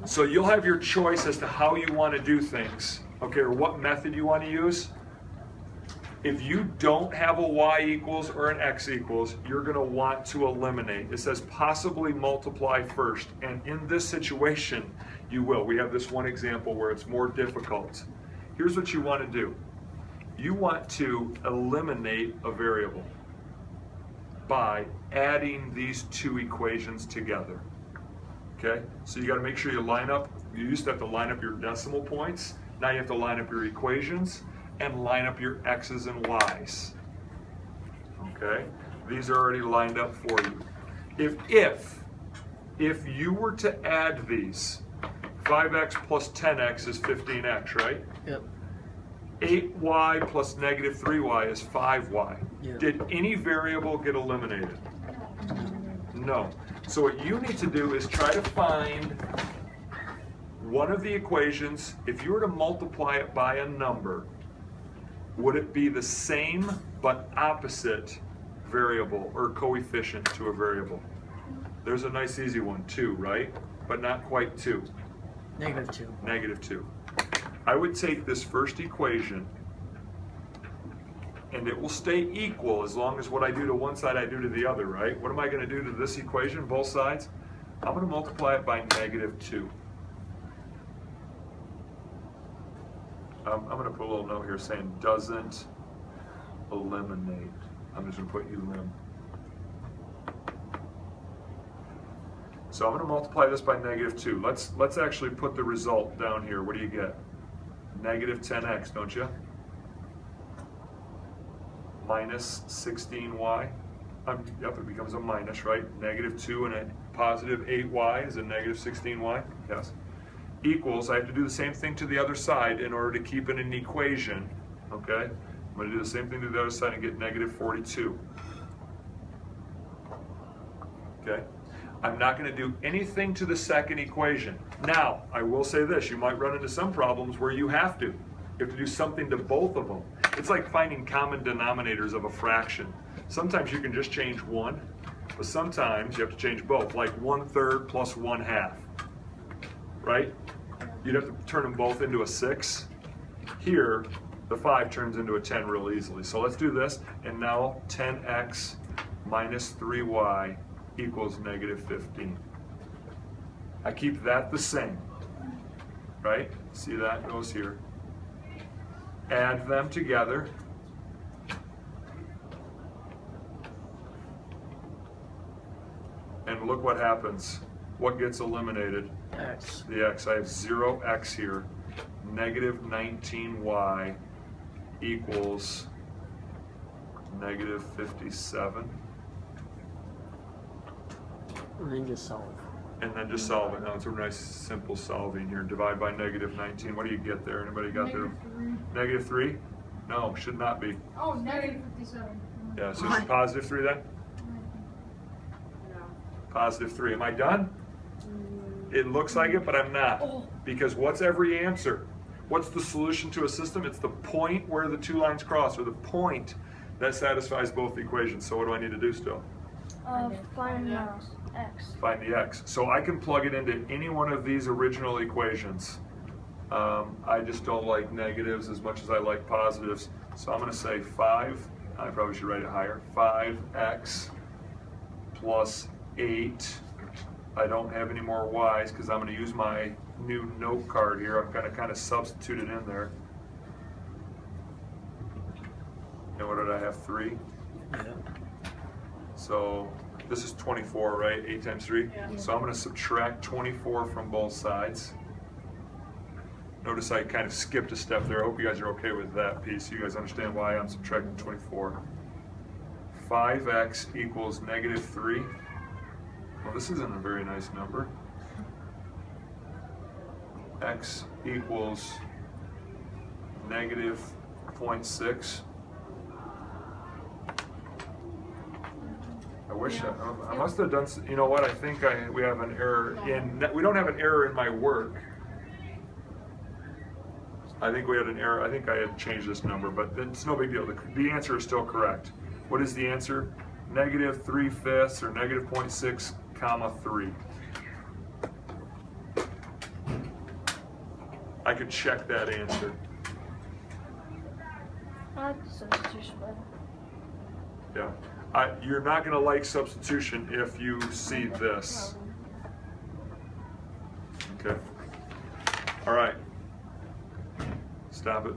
So you'll have your choice as to how you want to do things, okay, or what method you want to use. If you don't have a y equals or an x equals, you're going to want to eliminate. It says possibly multiply first, and in this situation, you will. We have this one example where it's more difficult. Here's what you want to do. You want to eliminate a variable by adding these two equations together. Okay, so you got to make sure you line up. You used to have to line up your decimal points. Now you have to line up your equations and line up your x's and y's. Okay, these are already lined up for you. If you were to add these, 5x plus 10x is 15x, right? Yep. 8y plus negative 3y is 5y. Yep. Did any variable get eliminated? No. So what you need to do is try to find one of the equations. If you were to multiply it by a number, would it be the same but opposite variable or coefficient to a variable? There's a nice easy one, 2, right? But not quite 2. Negative 2. Negative 2. I would take this first equation and it will stay equal as long as what I do to one side I do to the other, right? What am I going to do to this equation, both sides? I'm going to multiply it by negative 2. I'm going to put a little note here saying doesn't eliminate. I'm just going to put elim. So I'm going to multiply this by negative 2. Let's actually put the result down here. What do you get? Negative 10x, don't you? Minus 16y. Yep, it becomes a minus, right? Negative 2 and a positive 8y is a negative 16y. Yes. Equals, I have to do the same thing to the other side in order to keep it an equation. Okay? I'm going to do the same thing to the other side and get negative 42. Okay? I'm not going to do anything to the second equation. Now, I will say this, you might run into some problems where you have to. You have to do something to both of them. It's like finding common denominators of a fraction. Sometimes you can just change one, but sometimes you have to change both, like 1/3 plus 1/2. Right? You'd have to turn them both into a 6. Here, the 5 turns into a 10 real easily. So let's do this, and now 10x minus 3y equals negative 15. I keep that the same, right? See, that goes here. Add them together. And look what happens. What gets eliminated? X. The x. I have 0x here. Negative 19y equals negative 57. And then just solve. And then just solve it. Now it's a nice simple solving here. Divide by negative 19. What do you get there? Anybody got there? Negative 3? No, should not be. Oh, negative 57. Yeah, so it's positive 3 then? No. Positive 3. Am I done? It looks like it, but I'm not. Because what's every answer? What's the solution to a system? It's the point where the two lines cross, or the point that satisfies both equations. So what do I need to do still? Find the x. Find the x. So I can plug it into any one of these original equations. I just don't like negatives as much as I like positives. So I'm going to say 5, I probably should write it higher, 5x plus 8. I don't have any more y's because I'm going to use my new note card here. I'm going to kind of substitute it in there. And what did I have? 3? Yeah. So this is 24, right? 8 times 3? Yeah. So I'm going to subtract 24 from both sides. Notice I kind of skipped a step there. I hope you guys are okay with that piece. You guys understand why I'm subtracting 24. 5x equals negative 3. Well, this isn't a very nice number. X equals negative 0.6. I wish I must have done. You know what? I think we have an error in. We don't have an error in my work. I think we had an error. I think I had changed this number, but it's no big deal. The answer is still correct. What is the answer? Negative 3/5 or negative 0.6, comma 3. I could check that answer. I like the substitution better. Yeah. You're not going to like substitution if you see this. Okay. All right. Stop it.